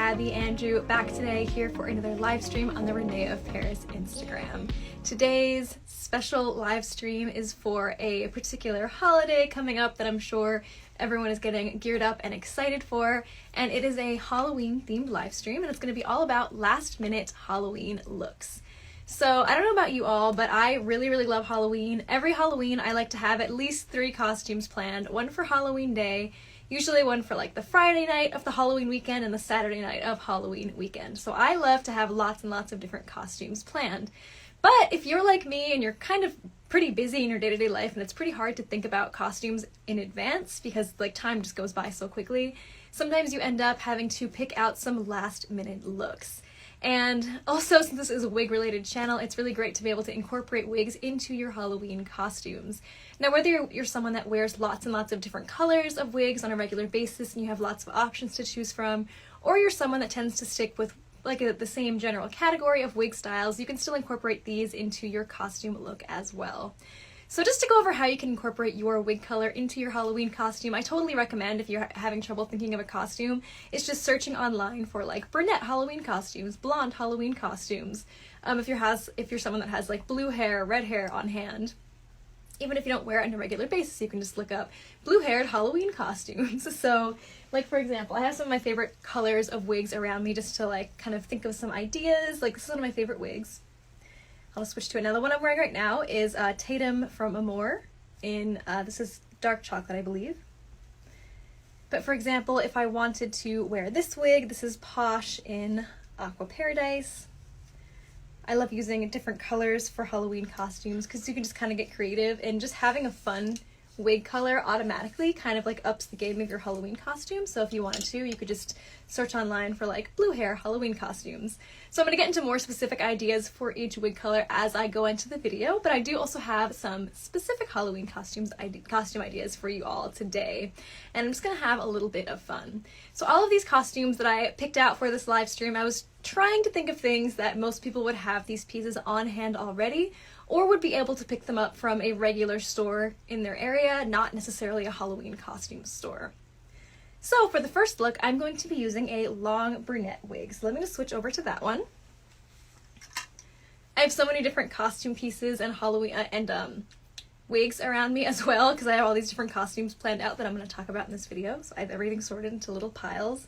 Abby Andrew back today here for another live stream on the René of Paris Instagram. Today's special live stream is for a particular holiday coming up that I'm sure everyone is getting geared up and excited for, and it is a Halloween themed live stream, and it's going to be all about last minute Halloween looks. So I don't know about you all, but I really love Halloween. Every Halloween I like to have at least 3 costumes planned, one for Halloween day, usually one for like the Friday night of the Halloween weekend and the Saturday night of Halloween weekend. So I love to have lots and lots of different costumes planned. But if you're like me and you're kind of pretty busy in your day-to-day life and it's pretty hard to think about costumes in advance because like time just goes by so quickly, sometimes you end up having to pick out some last-minute looks. And also, since this is a wig-related channel, it's really great to be able to incorporate wigs into your Halloween costumes. Now, whether you're someone that wears lots and lots of different colors of wigs on a regular basis and you have lots of options to choose from, or you're someone that tends to stick with like the same general category of wig styles, you can still incorporate these into your costume look as well. So just to go over how you can incorporate your wig color into your Halloween costume, I totally recommend, if you're having trouble thinking of a costume, it's just searching online for like brunette Halloween costumes, blonde Halloween costumes. If you're someone that has like blue hair, red hair on hand, even if you don't wear it on a regular basis, you can just look up blue-haired Halloween costumes. So, like for example, I have some of my favorite colors of wigs around me just to like kind of think of some ideas. Like this is one of my favorite wigs. I'll switch to another one I'm wearing right now is Tatum from Amore in, this is dark chocolate, I believe. But for example, if I wanted to wear this wig, this is Posh in Aqua Paradise. I love using different colors for Halloween costumes because you can just kind of get creative, and just having a fun wig color automatically kind of like ups the game of your Halloween costume. So if you wanted to, you could just search online for like blue hair Halloween costumes. So I'm going to get into more specific ideas for each wig color as I go into the video, but I do also have some specific Halloween costume ideas for you all today, and I'm just going to have a little bit of fun. So all of these costumes that I picked out for this live stream, I was trying to think of things that most people would have these pieces on hand already, or would be able to pick them up from a regular store in their area, not necessarily a Halloween costume store. So for the first look, I'm going to be using a long brunette wig. So let me just switch over to that one. I have so many different costume pieces and Halloween wigs around me as well, because I have all these different costumes planned out that I'm going to talk about in this video. So I have everything sorted into little piles.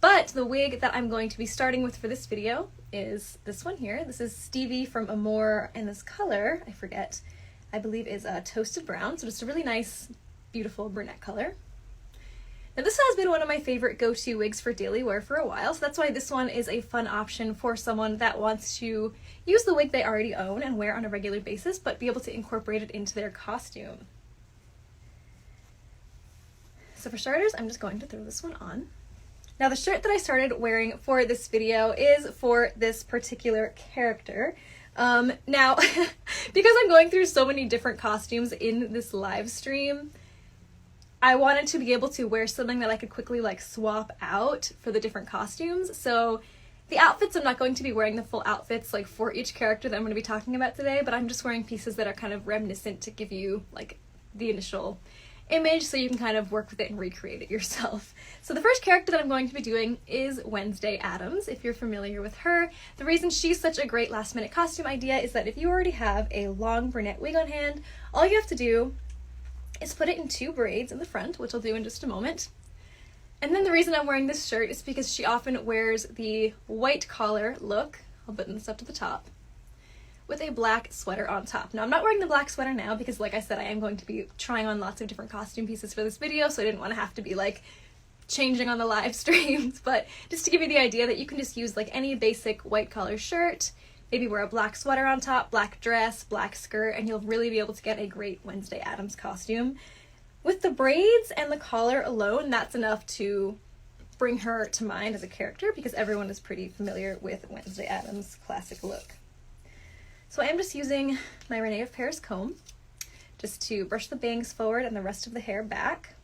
But the wig that I'm going to be starting with for this video is this one here. This is Stevie from Amore, and this color, I forget, I believe is toasted brown. So just a really nice, beautiful brunette color. Now this has been one of my favorite go-to wigs for daily wear for a while, so that's why this one is a fun option for someone that wants to use the wig they already own and wear on a regular basis, but be able to incorporate it into their costume. So for starters, I'm just going to throw this one on. Now the shirt that I started wearing for this video is for this particular character. Now, because I'm going through so many different costumes in this live stream, I wanted to be able to wear something that I could quickly like swap out for the different costumes. So the outfits, I'm not going to be wearing the full outfits like for each character that I'm going to be talking about today, but I'm just wearing pieces that are kind of reminiscent to give you like the initial image so you can kind of work with it and recreate it yourself. So the first character that I'm going to be doing is Wednesday Addams, if you're familiar with her. The reason she's such a great last minute costume idea is that if you already have a long brunette wig on hand, all you have to do is put it in 2 braids in the front, which I'll do in just a moment. And then the reason I'm wearing this shirt is because she often wears the white collar look, I'll button this up to the top, with a black sweater on top. Now I'm not wearing the black sweater now because like I said, I am going to be trying on lots of different costume pieces for this video, so I didn't want to have to be like changing on the live streams, but just to give you the idea that you can just use like any basic white collar shirt, maybe wear a black sweater on top, black dress, black skirt, and you'll really be able to get a great Wednesday Addams costume. With the braids and the collar alone, that's enough to bring her to mind as a character because everyone is pretty familiar with Wednesday Addams' classic look. So I am just using my René of Paris comb just to brush the bangs forward and the rest of the hair back.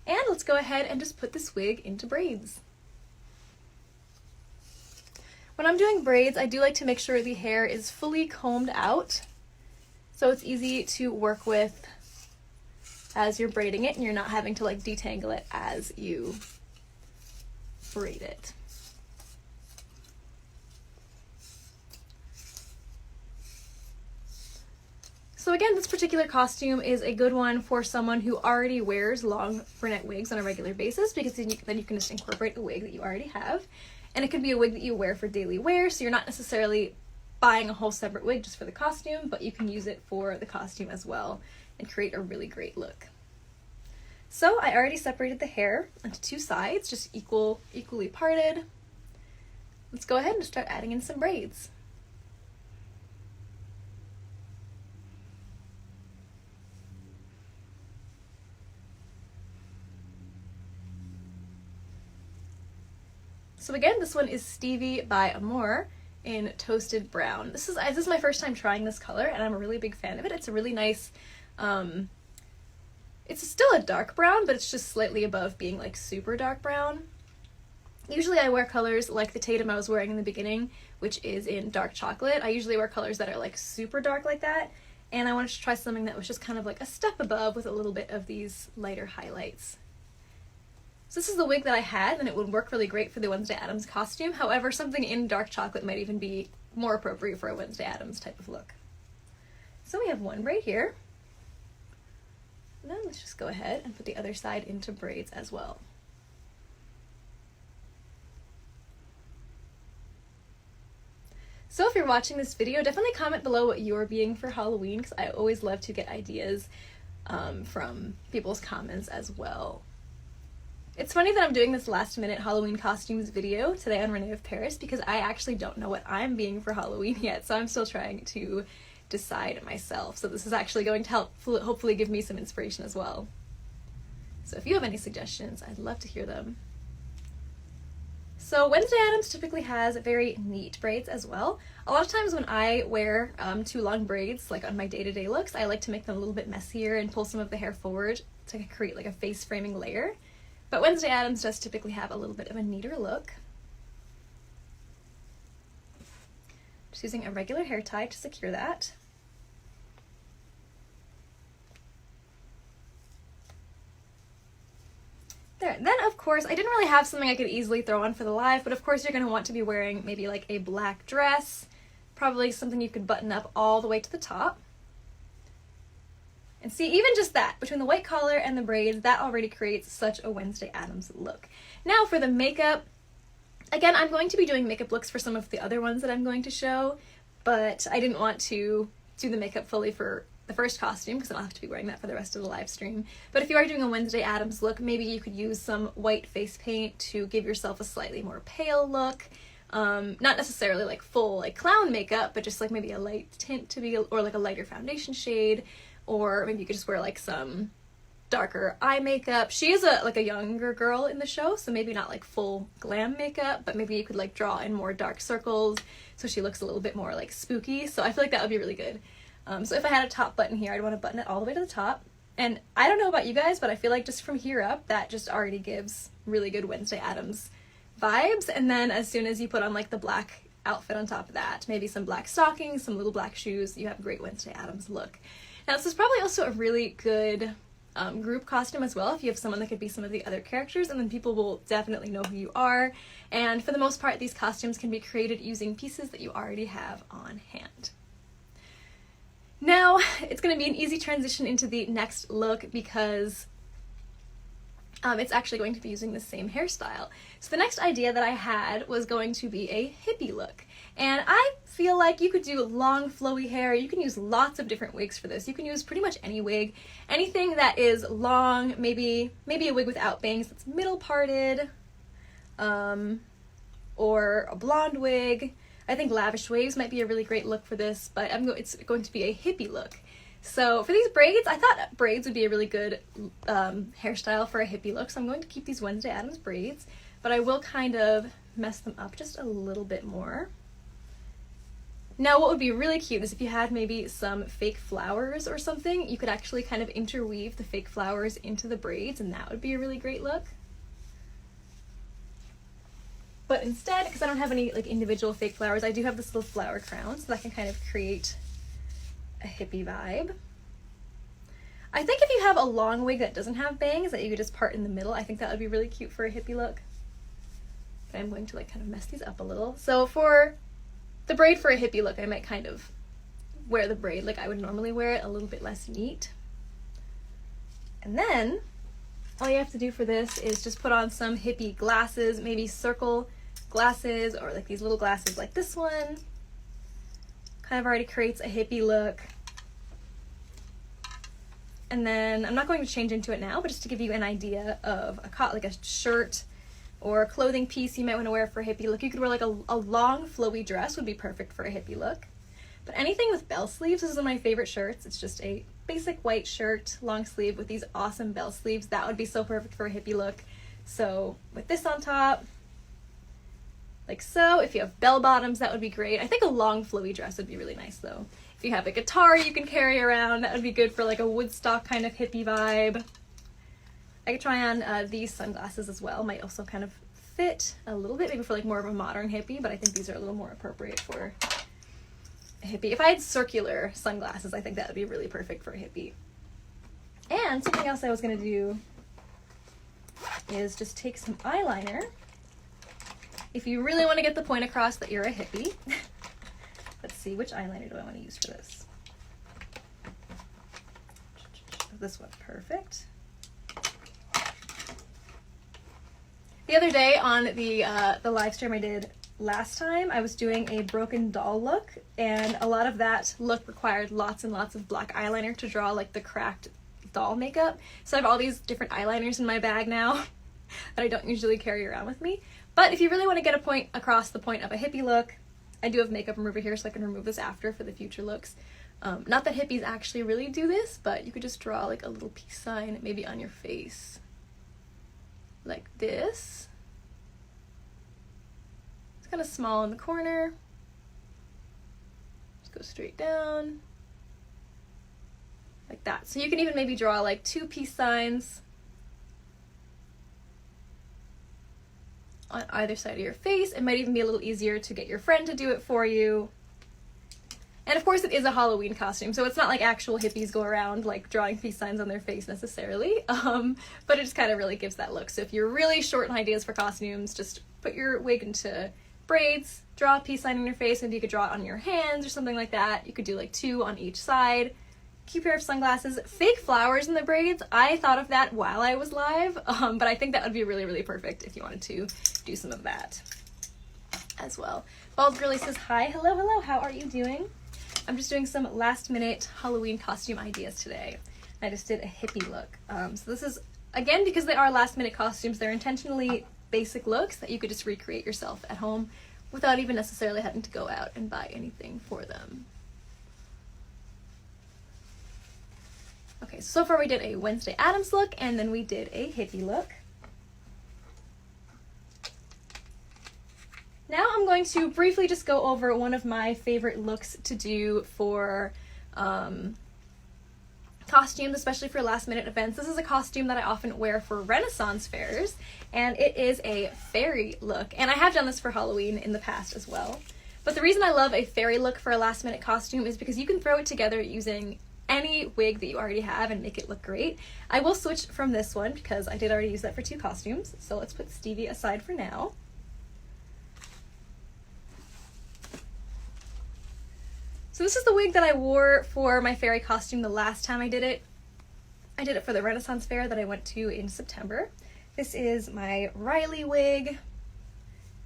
And let's go ahead and just put this wig into braids. When I'm doing braids, I do like to make sure the hair is fully combed out so it's easy to work with as you're braiding it and you're not having to like detangle it as you braid it. again, this particular costume is a good one for someone who already wears long brunette wigs on a regular basis, because then you can just incorporate a wig that you already have. And it could be a wig that you wear for daily wear, so you're not necessarily buying a whole separate wig just for the costume, but you can use it for the costume as well and create a really great look. So I already separated the hair into two sides, just equally parted. Let's go ahead and start adding in some braids. So again, this one is Stevie by Amore in Toasted Brown. This is my first time trying this color, and I'm a really big fan of it. It's a really nice, it's still a dark brown, but it's just slightly above being like super dark brown. Usually I wear colors like the Tatum I was wearing in the beginning, which is in dark chocolate. I usually wear colors that are like super dark like that, and I wanted to try something that was just kind of like a step above with a little bit of these lighter highlights. So this is the wig that I had, and it would work really great for the Wednesday Addams costume. However, something in dark chocolate might even be more appropriate for a Wednesday Addams type of look. So we have one braid here. And then let's just go ahead and put the other side into braids as well. So if you're watching this video, definitely comment below what you're being for Halloween, because I always love to get ideas from people's comments as well. It's funny that I'm doing this last minute Halloween costumes video today on René of Paris, because I actually don't know what I'm being for Halloween yet, so I'm still trying to decide myself. So this is actually going to help hopefully give me some inspiration as well. So if you have any suggestions, I'd love to hear them. So Wednesday Addams typically has very neat braids as well. A lot of times when I wear too long braids, like on my day-to-day looks, I like to make them a little bit messier and pull some of the hair forward to create like a face framing layer. But Wednesday Addams does typically have a little bit of a neater look. Just using a regular hair tie to secure that. There. Then of course, I didn't really have something I could easily throw on for the live, but of course you're going to want to be wearing maybe like a black dress, probably something you could button up all the way to the top. And see, even just that, between the white collar and the braids, that already creates such a Wednesday Addams look. Now for the makeup, again, I'm going to be doing makeup looks for some of the other ones that I'm going to show, but I didn't want to do the makeup fully for the first costume because I'll have to be wearing that for the rest of the live stream. But if you are doing a Wednesday Addams look, maybe you could use some white face paint to give yourself a slightly more pale look. Not necessarily like full like clown makeup, but just like maybe a light tint to be, or like a lighter foundation shade. Or maybe you could just wear like some darker eye makeup. She is like a younger girl in the show, so maybe not like full glam makeup, but maybe you could like draw in more dark circles so she looks a little bit more like spooky. So I feel like that would be really good. So if I had a top button here, I'd want to button it all the way to the top. And I don't know about you guys, but I feel like just from here up, that just already gives really good Wednesday Addams vibes. And then as soon as you put on like the black outfit on top of that, maybe some black stockings, some little black shoes, you have a great Wednesday Addams look. Now this is probably also a really good group costume as well, if you have someone that could be some of the other characters, and then people will definitely know who you are. And for the most part, these costumes can be created using pieces that you already have on hand. Now, it's going to be an easy transition into the next look because it's actually going to be using the same hairstyle. So the next idea that I had was going to be a hippie look. And I feel like you could do long flowy hair. You can use lots of different wigs for this. You can use pretty much any wig. Anything that is long, maybe a wig without bangs that's middle parted, or a blonde wig. I think lavish waves might be a really great look for this, but it's going to be a hippie look. So for these braids, I thought braids would be a really good hairstyle for a hippie look, so I'm going to keep these Wednesday Addams braids, but I will kind of mess them up just a little bit more. Now what would be really cute is if you had maybe some fake flowers or something, you could actually kind of interweave the fake flowers into the braids, and that would be a really great look. But instead, because I don't have any like individual fake flowers, I do have this little flower crown, so that can kind of create a hippie vibe. I think if you have a long wig that doesn't have bangs that you could just part in the middle, I think that would be really cute for a hippie look. But I'm going to like kind of mess these up a little. So for the braid for a hippie look, I might kind of wear the braid like I would normally wear it, a little bit less neat. And then all you have to do for this is just put on some hippie glasses, maybe circle glasses or like these little glasses like this one. Kind of already creates a hippie look. And then I'm not going to change into it now, but just to give you an idea of like a shirt or a clothing piece you might want to wear for a hippie look. You could wear like a long flowy dress would be perfect for a hippie look. But anything with bell sleeves, this is one of my favorite shirts. It's just a basic white shirt, long sleeve with these awesome bell sleeves. That would be so perfect for a hippie look. So with this on top, like so. If you have bell bottoms, that would be great. I think a long flowy dress would be really nice though. If you have a guitar you can carry around, that would be good for like a Woodstock kind of hippie vibe. I could try on these sunglasses as well. Might also kind of fit a little bit, maybe for like more of a modern hippie, but I think these are a little more appropriate for a hippie. If I had circular sunglasses, I think that would be really perfect for a hippie. And something else I was gonna do is just take some eyeliner. If you really want to get the point across that you're a hippie. Let's see, which eyeliner do I want to use for this? This one, perfect. The other day on the live stream I did last time, I was doing a broken doll look, and a lot of that look required lots and lots of black eyeliner to draw like the cracked doll makeup. So I have all these different eyeliners in my bag now that I don't usually carry around with me. But if you really want to get a point across the point of a hippie look, I do have makeup remover here so I can remove this after for the future looks. Not that hippies actually really do this, but you could just draw like a little peace sign maybe on your face. Like this. It's kind of small in the corner. Just go straight down. Like that. So you can even maybe draw like 2 peace signs on either side of your face. It might even be a little easier to get your friend to do it for you. And of course it is a Halloween costume, so it's not like actual hippies go around like drawing peace signs on their face necessarily, but it just kind of really gives that look. So if you're really short on ideas for costumes, just put your wig into braids, draw a peace sign on your face, maybe you could draw it on your hands or something like that. You could do like 2 on each side. Cute pair of sunglasses, fake flowers in the braids. I thought of that while I was live, but I think that would be really, really perfect if you wanted to do some of that as well. Bald Girly says, hi, hello, how are you doing? I'm just doing some last minute Halloween costume ideas today. I just did a hippie look. So this is, again, because they are last minute costumes, they're intentionally basic looks that you could just recreate yourself at home without even necessarily having to go out and buy anything for them. Okay, so far we did a Wednesday Addams look, and then we did a hippie look. Now I'm going to briefly just go over one of my favorite looks to do for costumes, especially for last minute events. This is a costume that I often wear for Renaissance fairs, and it is a fairy look. And I have done this for Halloween in the past as well. But the reason I love a fairy look for a last minute costume is because you can throw it together using any wig that you already have and make it look great. I will switch from this one because I did already use that for 2 costumes. So let's put Stevie aside for now. So this is the wig that I wore for my fairy costume the last time I did it. I did it for the Renaissance fair that I went to in September. This is my Riley wig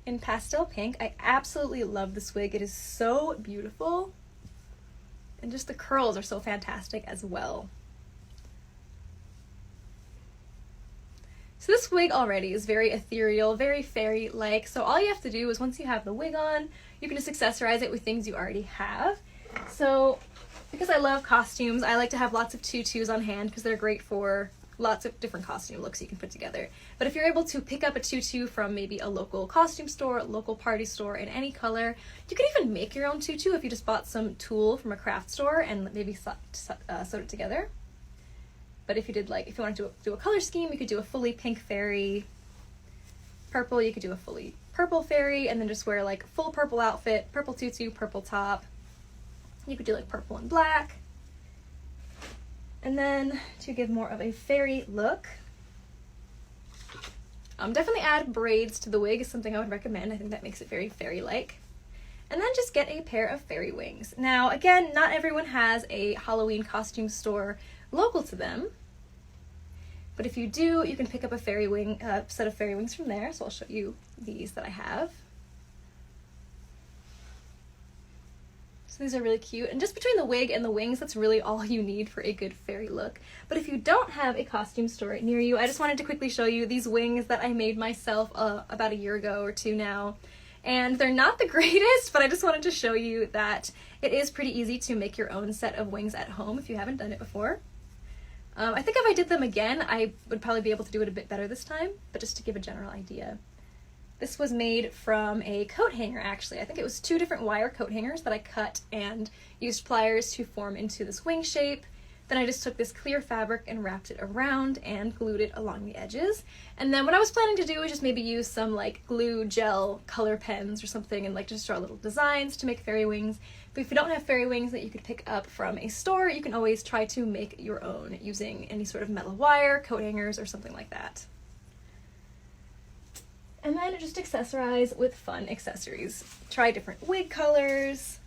in pastel pink. I absolutely love this wig. It is so beautiful. And just the curls are so fantastic as well. So this wig already is very ethereal, very fairy-like. So all you have to do is once you have the wig on, you can just accessorize it with things you already have. So because I love costumes, I like to have lots of tutus on hand because they're great for lots of different costume looks you can put together. But if you're able to pick up a tutu from maybe a local costume store, a local party store in any color, you can even make your own tutu if you just bought some tulle from a craft store and maybe sewed it together. But if you did if you wanted to do a color scheme, you could do a fully pink fairy, purple, you could do a fully purple fairy, and then just wear like full purple outfit, purple tutu, purple top. You could do like purple and black. And then to give more of a fairy look, definitely add braids to the wig is something I would recommend. I think that makes it very fairy-like. and then just get a pair of fairy wings. Now, again, not everyone has a Halloween costume store local to them, but if you do, you can pick up a fairy wing, set of fairy wings from there. So I'll show you these that I have. So these are really cute, and just between the wig and the wings, that's really all you need for a good fairy look. But if you don't have a costume store near you, I just wanted to quickly show you these wings that I made myself about a year ago or two now. And they're not the greatest, but I just wanted to show you that it is pretty easy to make your own set of wings at home if you haven't done it before. I think if I did them again, I would probably be able to do it a bit better this time, but just to give a general idea. This was made from a coat hanger, actually. I think it was 2 different wire coat hangers that I cut and used pliers to form into this wing shape. Then I just took this clear fabric and wrapped it around and glued it along the edges. And then what I was planning to do was just maybe use some like glue gel color pens or something and like just draw little designs to make fairy wings. But if you don't have fairy wings that you could pick up from a store, you can always try to make your own using any sort of metal wire, coat hangers, or something like that. And then just accessorize with fun accessories. Try different wig colors,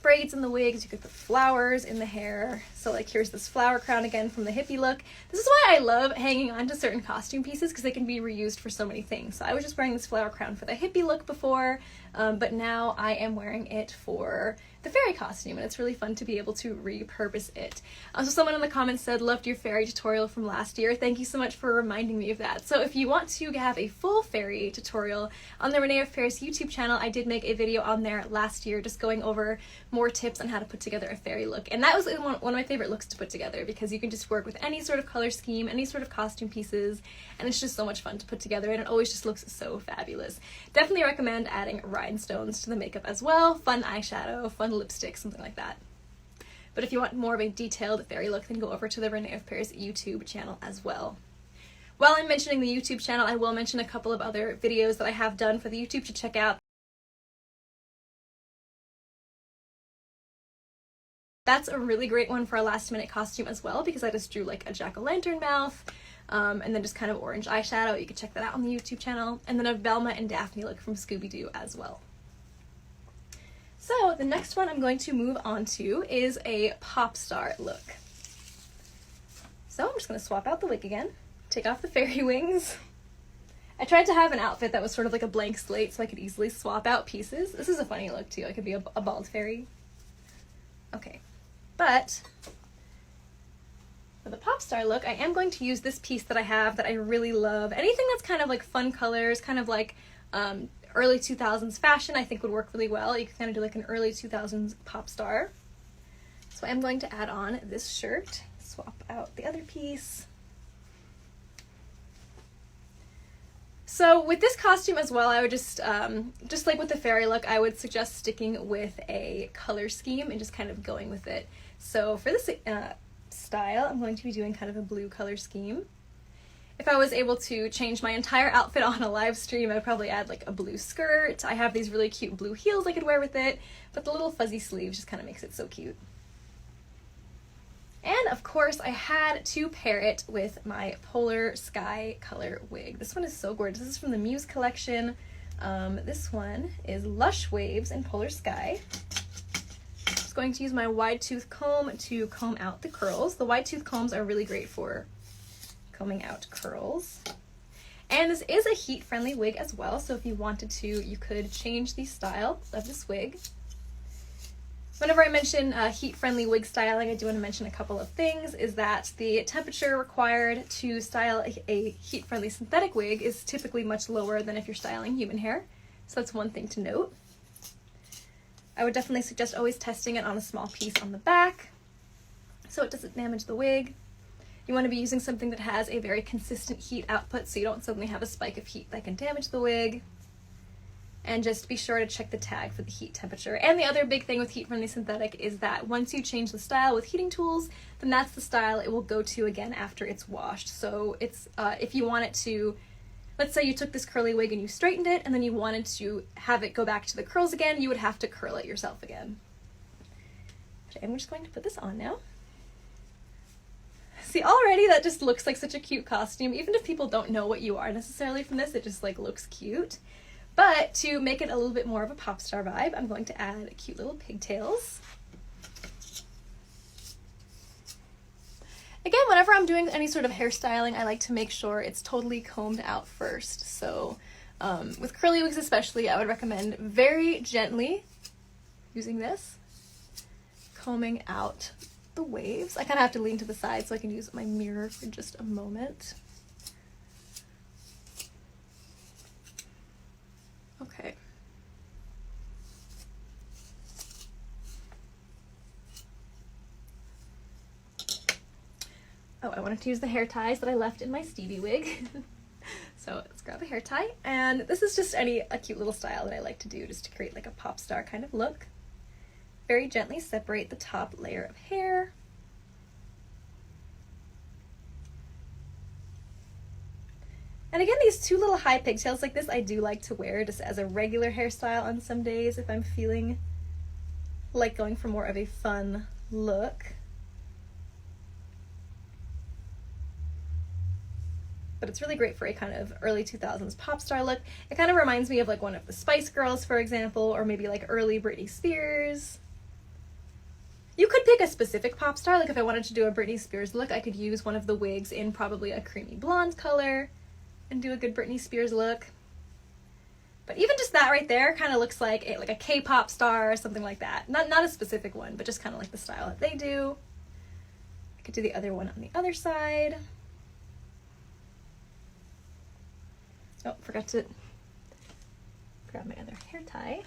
braids in the wigs. You could put flowers in the hair. So like here's this flower crown again from the hippie look. This is why I love hanging on to certain costume pieces, because they can be reused for so many things. So I was just wearing this flower crown for the hippie look before, but now I am wearing it for the fairy costume, and it's really fun to be able to repurpose it. So someone in the comments said, loved your fairy tutorial from last year. Thank you so much for reminding me of that. So if you want to have a full fairy tutorial on the René of Paris YouTube channel, I did make a video on there last year just going over more tips on how to put together a fairy look. And that was one of my favorite looks to put together, because you can just work with any sort of color scheme, any sort of costume pieces, and it's just so much fun to put together, and it always just looks so fabulous. Definitely recommend adding rhinestones to the makeup as well. Fun eyeshadow, fun lipstick, something like that. But if you want more of a detailed fairy look, then go over to the René of Paris YouTube channel as well. While I'm mentioning the YouTube channel, I will mention a couple of other videos that I have done for the YouTube to check out. That's a really great one for a last minute costume as well, because I just drew like a jack-o'-lantern mouth and then just kind of orange eyeshadow. You can check that out on the YouTube channel. And then a Velma and Daphne look from Scooby-Doo as well. So the next one I'm going to move on to is a pop star look. So I'm just going to swap out the wig again, take off the fairy wings. I tried to have an outfit that was sort of like a blank slate so I could easily swap out pieces. This is a funny look too. I could be a bald fairy. Okay, but for the pop star look, I am going to use this piece that I have that I really love. Anything that's kind of like fun colors, kind of like early 2000s fashion, I think would work really well. You can kind of do like an early 2000s pop star. So I'm going to add on this shirt, swap out the other piece. So with this costume as well, I would just like with the fairy look, I would suggest sticking with a color scheme and just kind of going with it. So for this style, I'm going to be doing kind of a blue color scheme. If I was able to change my entire outfit on a live stream, I'd probably add like a blue skirt. I have these really cute blue heels I could wear with it, but the little fuzzy sleeves just kind of makes it so cute. And of course, I had to pair it with my Polar Sky color wig. This one is so gorgeous. This is from the Muse collection. This one is Lush Waves in Polar Sky. I'm just going to use my wide tooth comb to comb out the curls. The wide tooth combs are really great for combing out curls. And this is a heat-friendly wig as well, so if you wanted to, you could change the style of this wig. Whenever I mention heat-friendly wig styling, I do want to mention a couple of things, is that the temperature required to style a heat-friendly synthetic wig is typically much lower than if you're styling human hair, so that's one thing to note. I would definitely suggest always testing it on a small piece on the back so it doesn't damage the wig. You want to be using something that has a very consistent heat output so you don't suddenly have a spike of heat that can damage the wig. And just be sure to check the tag for the heat temperature. And the other big thing with heat-friendly synthetic is that once you change the style with heating tools, then that's the style it will go to again after it's washed. So it's if you want it to, let's say you took this curly wig and you straightened it, and then you wanted to have it go back to the curls again, you would have to curl it yourself again. Okay, I'm just going to put this on now. See, already that just looks like such a cute costume. Even if people don't know what you are necessarily from this, it just like looks cute. But to make it a little bit more of a pop star vibe, I'm going to add cute little pigtails. Again, whenever I'm doing any sort of hairstyling, I like to make sure it's totally combed out first. So with curly wigs especially, I would recommend very gently using this, combing out the waves. I kind of have to lean to the side so I can use my mirror for just a moment. Okay. Oh, I wanted to use the hair ties that I left in my Stevie wig. So let's grab a hair tie. And this is just a cute little style that I like to do just to create like a pop star kind of look. Very gently separate the top layer of hair. And again, these two little high pigtails like this I do like to wear just as a regular hairstyle on some days if I'm feeling like going for more of a fun look. But it's really great for a kind of early 2000s pop star look. It kind of reminds me of like one of the Spice Girls, for example, or maybe like early Britney Spears. You could pick a specific pop star, like if I wanted to do a Britney Spears look, I could use one of the wigs in probably a creamy blonde color and do a good Britney Spears look. But even just that right there kind of looks like a K-pop star or something like that. Not a specific one, but just kind of like the style that they do. I could do the other one on the other side. Oh, forgot to grab my other hair tie.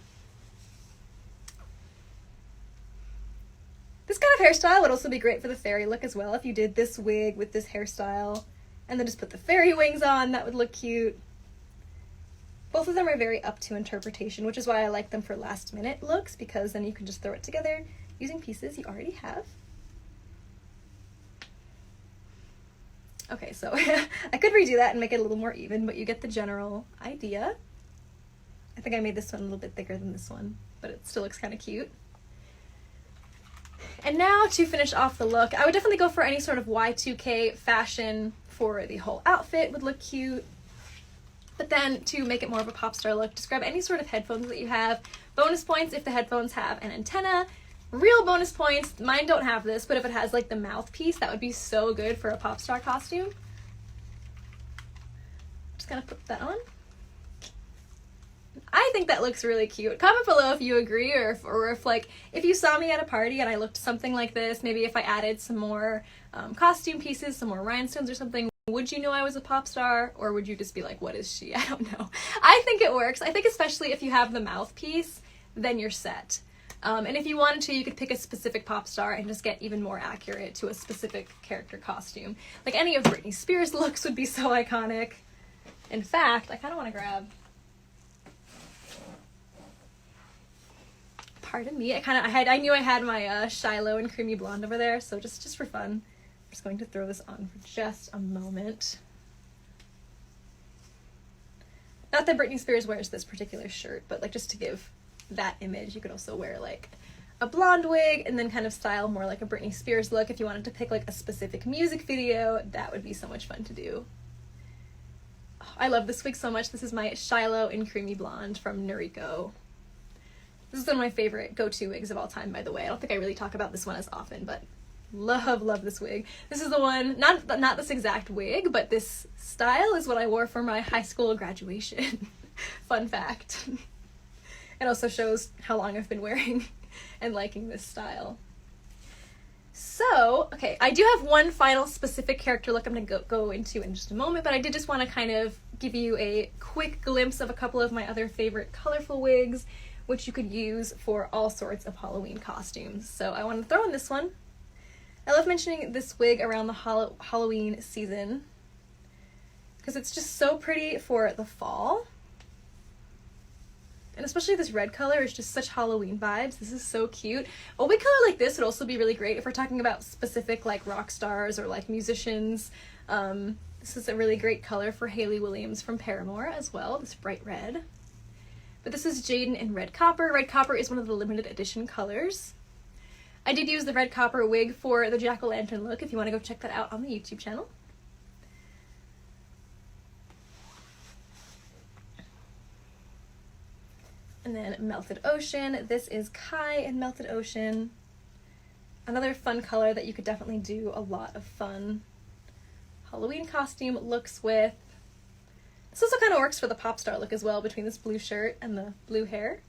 This kind of hairstyle would also be great for the fairy look as well. If you did this wig with this hairstyle and then just put the fairy wings on, that would look cute. Both of them are very up to interpretation, which is why I like them for last minute looks, because then you can just throw it together using pieces you already have. Okay, so I could redo that and make it a little more even, but you get the general idea. I think I made this one a little bit thicker than this one, but it still looks kind of cute. And now to finish off the look, I would definitely go for any sort of Y2K fashion for the whole outfit would look cute. But then to make it more of a pop star look, just grab any sort of headphones that you have. Bonus points if the headphones have an antenna. Real bonus points, mine don't have this, but if it has like the mouthpiece, that would be so good for a pop star costume. Just gonna put that on. I think that looks really cute. Comment below if you agree, or if you saw me at a party and I looked something like this, maybe if I added some more costume pieces, some more rhinestones or something, would you know I was a pop star, or would you just be like, what is she? I don't know. I think it works. I think especially if you have the mouthpiece, then you're set. And if you wanted to, you could pick a specific pop star and just get even more accurate to a specific character costume. Like any of Britney Spears' looks would be so iconic. In fact, I kind of want to grab... Pardon me, I knew I had my Shiloh and Creamy Blonde over there, so just for fun, I'm just going to throw this on for just a moment. Not that Britney Spears wears this particular shirt, but like just to give that image, you could also wear like a blonde wig and then kind of style more like a Britney Spears look. If you wanted to pick like a specific music video, that would be so much fun to do. Oh, I love this wig so much. This is my Shiloh in Creamy Blonde from Noriko. This is one of my favorite go-to wigs of all time, by the way. I don't think I really talk about this one as often, but love this wig. This is the one, not this exact wig, but this style is what I wore for my high school graduation. Fun fact. It also shows how long I've been wearing and liking this style. So, okay, I do have one final specific character look I'm going to go into in just a moment, but I did just want to kind of give you a quick glimpse of a couple of my other favorite colorful wigs, which you could use for all sorts of Halloween costumes. So I want to throw in this one. I love mentioning this wig around the Halloween season because it's just so pretty for the fall. And especially this red color is just such Halloween vibes. This is so cute. A wig color like this would also be really great if we're talking about specific like rock stars or like musicians. This is a really great color for Hayley Williams from Paramore as well, this bright red. But this is Jaden in Red Copper. Red Copper is one of the limited edition colors. I did use the Red Copper wig for the jack-o'-lantern look if you want to go check that out on the YouTube channel. And then Melted Ocean. This is Kai in Melted Ocean. Another fun color that you could definitely do a lot of fun Halloween costume looks with. This also kind of works for the pop star look as well, between this blue shirt and the blue hair.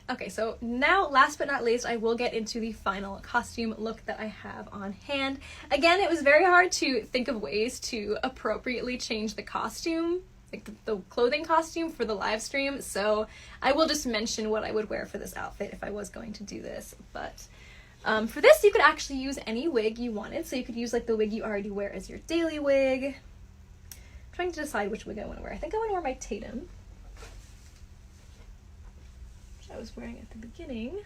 Okay, so now, last but not least, I will get into the final costume look that I have on hand. Again, it was very hard to think of ways to appropriately change the costume, like the clothing costume for the live stream, so I will just mention what I would wear for this outfit if I was going to do this. But for this, you could actually use any wig you wanted, so you could use like the wig you already wear as your daily wig. I'm trying to decide which wig I want to wear. I think I want to wear my Tatum, I was wearing at the beginning.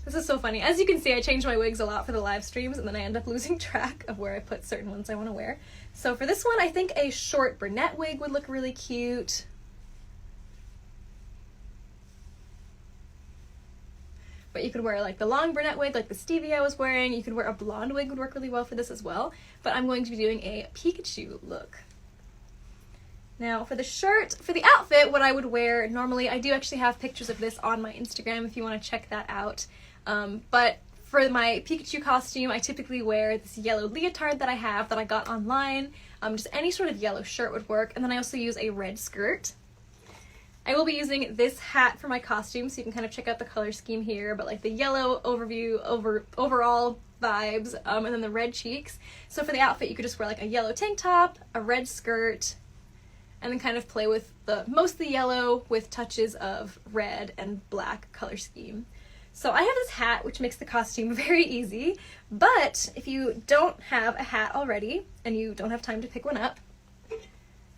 This is so funny. As you can see, I change my wigs a lot for the live streams, and then I end up losing track of where I put certain ones I want to wear. So for this one, I think a short brunette wig would look really cute. But you could wear like the long brunette wig like the Stevie I was wearing. You could wear a blonde wig, would work really well for this as well. But I'm going to be doing a Pikachu look. Now for the shirt, for the outfit, what I would wear normally, I do actually have pictures of this on my Instagram if you want to check that out. But for my Pikachu costume, I typically wear this yellow leotard that I have that I got online. Just any sort of yellow shirt would work. And then I also use a red skirt. I will be using this hat for my costume, so you can kind of check out the color scheme here, but like the yellow overview, overall vibes, and then the red cheeks. So for the outfit, you could just wear like a yellow tank top, a red skirt, and then kind of play with the mostly yellow with touches of red and black color scheme. So I have this hat, which makes the costume very easy, but if you don't have a hat already and you don't have time to pick one up,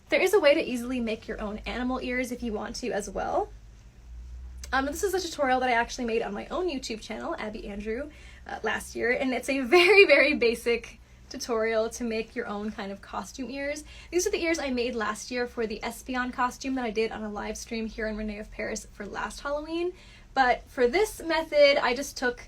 there is a way to easily make your own animal ears if you want to as well. This is a tutorial that I actually made on my own YouTube channel, Abby Andrew, last year, and it's a very, very basic tutorial to make your own kind of costume ears. These are the ears I made last year for the Espion costume that I did on a live stream here in René of Paris for last Halloween. But for this method, I just took,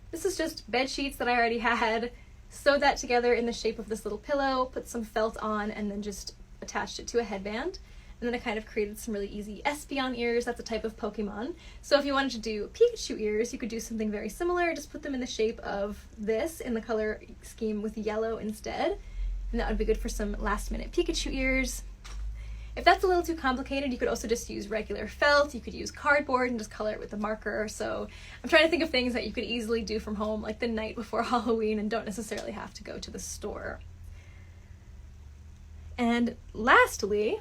this is just bed sheets that I already had, sewed that together in the shape of this little pillow, put some felt on, and then just attached it to a headband. And then I kind of created some really easy Espion ears. That's a type of Pokemon. So if you wanted to do Pikachu ears, you could do something very similar. Just put them in the shape of this in the color scheme with yellow instead. And that would be good for some last minute Pikachu ears. If that's a little too complicated, you could also just use regular felt. You could use cardboard and just color it with a marker. So I'm trying to think of things that you could easily do from home like the night before Halloween and don't necessarily have to go to the store. And lastly,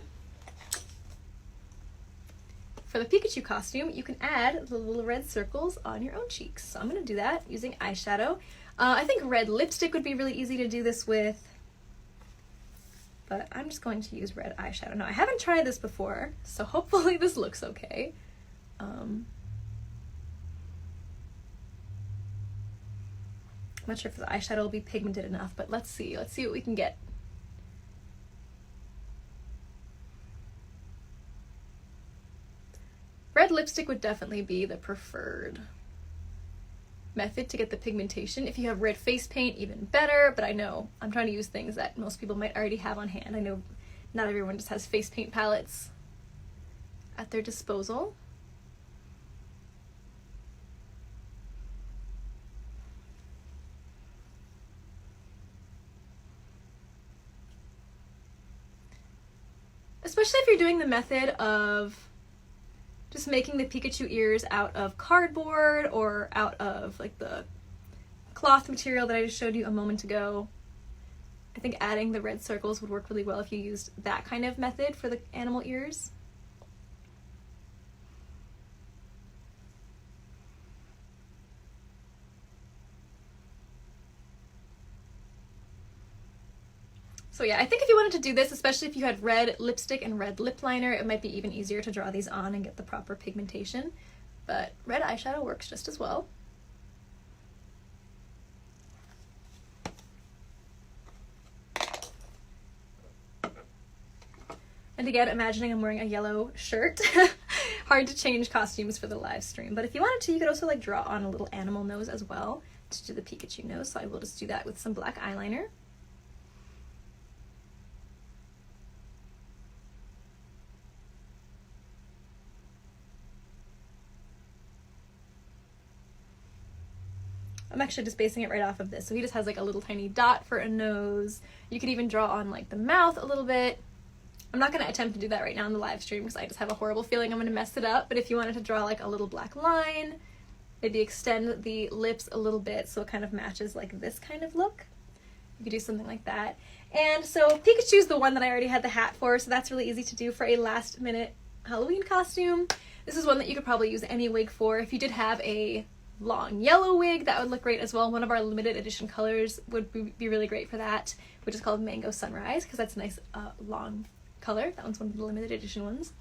for the Pikachu costume, you can add the little red circles on your own cheeks. So I'm going to do that using eyeshadow. I think red lipstick would be really easy to do this with, but I'm just going to use red eyeshadow. Now, I haven't tried this before, so hopefully this looks okay. I'm not sure if the eyeshadow will be pigmented enough, but let's see. Let's see what we can get. Red lipstick would definitely be the preferred method to get the pigmentation. If you have red face paint, even better, but I know I'm trying to use things that most people might already have on hand. I know not everyone just has face paint palettes at their disposal. Especially if you're doing the method of just making the Pikachu ears out of cardboard or out of like the cloth material that I just showed you a moment ago. I think adding the red circles would work really well if you used that kind of method for the animal ears. So yeah, I think if you wanted to do this, especially if you had red lipstick and red lip liner, it might be even easier to draw these on and get the proper pigmentation. But red eyeshadow works just as well. And again, imagining I'm wearing a yellow shirt. Hard to change costumes for the live stream. But if you wanted to, you could also like draw on a little animal nose as well. to do the Pikachu nose, so I will just do that with some black eyeliner. I'm actually just basing it right off of this. So he just has like a little tiny dot for a nose. You could even draw on like the mouth a little bit. I'm not going to attempt to do that right now in the live stream because I just have a horrible feeling I'm going to mess it up. But if you wanted to draw like a little black line, maybe extend the lips a little bit so it kind of matches like this kind of look, you could do something like that. And so Pikachu's the one that I already had the hat for, so that's really easy to do for a last minute Halloween costume. This is one that you could probably use any wig for. If you did have a long yellow wig, that would look great as well. One of our limited edition colors would be really great for that, which is called Mango Sunrise, because that's a nice long color. That one's one of the limited edition ones.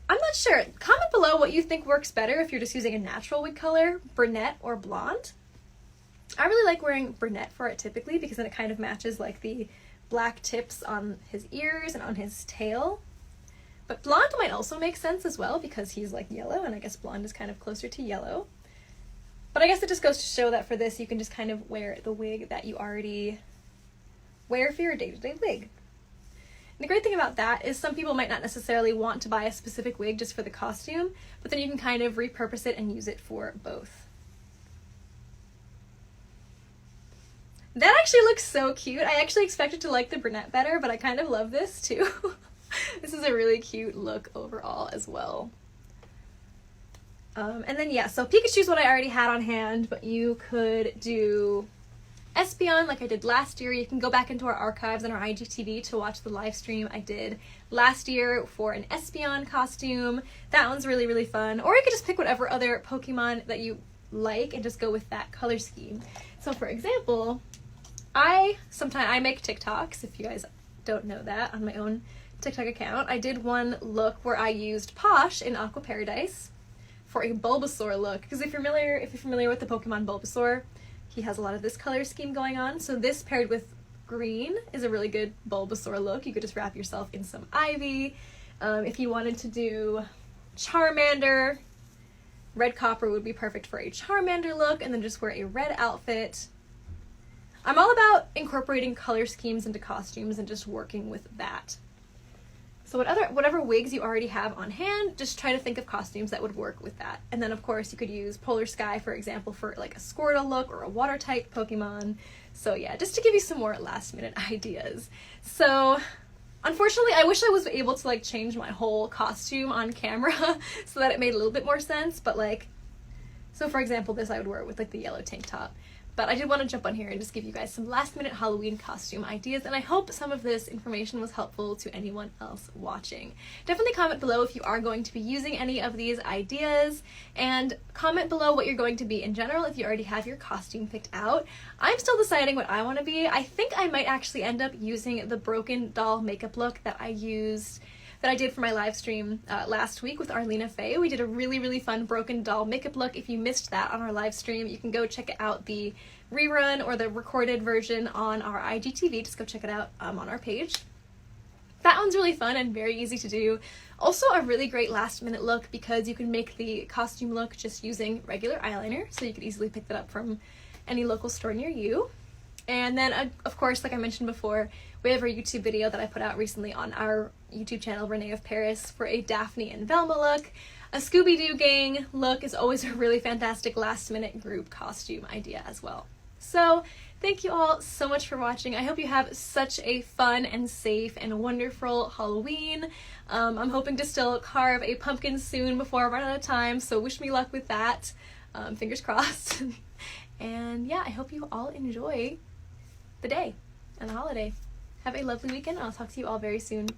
I'm not sure. Comment below what you think works better if you're just using a natural wig color, brunette or blonde. I really like wearing brunette for it typically because then it kind of matches like the black tips on his ears and on his tail. But blonde might also make sense as well because he's like yellow, and I guess blonde is kind of closer to yellow. But I guess it just goes to show that for this you can just kind of wear the wig that you already wear for your day-to-day wig. And the great thing about that is some people might not necessarily want to buy a specific wig just for the costume, but then you can kind of repurpose it and use it for both. That actually looks so cute. I actually expected to like the brunette better, but I kind of love this too. This is a really cute look overall as well. And then yeah, so Pikachu's what I already had on hand, but you could do Espeon like I did last year. You can go back into our archives on our IGTV to watch the live stream I did last year for an Espeon costume. That one's really, really fun. Or you could just pick whatever other Pokemon that you like and just go with that color scheme. So for example, I make TikToks, if you guys don't know that, on my own TikTok account. I did one look where I used Posh in Aqua Paradise for a Bulbasaur look, because if you're familiar with the Pokemon Bulbasaur, he has a lot of this color scheme going on. So this paired with green is a really good Bulbasaur look. You could just wrap yourself in some ivy. If you wanted to do Charmander, red copper would be perfect for a Charmander look, and then just wear a red outfit. I'm all about incorporating color schemes into costumes and just working with that. So whatever wigs you already have on hand, just try to think of costumes that would work with that. And then of course you could use Polar Sky, for example, for like a Squirtle look or a water type Pokemon. So yeah, just to give you some more last minute ideas. So unfortunately, I wish I was able to like change my whole costume on camera so that it made a little bit more sense. But like, so for example, this I would wear with like the yellow tank top. But I did want to jump on here and just give you guys some last minute Halloween costume ideas, and I hope some of this information was helpful to anyone else watching. Definitely comment below if you are going to be using any of these ideas, and comment below what you're going to be in general if you already have your costume picked out. I'm still deciding what I want to be. I think I might actually end up using the broken doll makeup look that I did for my live stream last week with Arlena Faye. We did a really, really fun broken doll makeup look. If you missed that on our live stream, you can go check out the rerun or the recorded version on our IGTV. Just go check it out on our page. That one's really fun and very easy to do. Also a really great last minute look because you can make the costume look just using regular eyeliner, so you could easily pick that up from any local store near you. And then, of course, like I mentioned before, we have our YouTube video that I put out recently on our YouTube channel, René of Paris, for a Daphne and Velma look. A Scooby-Doo gang look is always a really fantastic last-minute group costume idea as well. So, thank you all so much for watching. I hope you have such a fun and safe and wonderful Halloween. I'm hoping to still carve a pumpkin soon before I run out of time, so wish me luck with that. Fingers crossed. And yeah, I hope you all enjoy the day and the holiday. Have a lovely weekend, and I'll talk to you all very soon.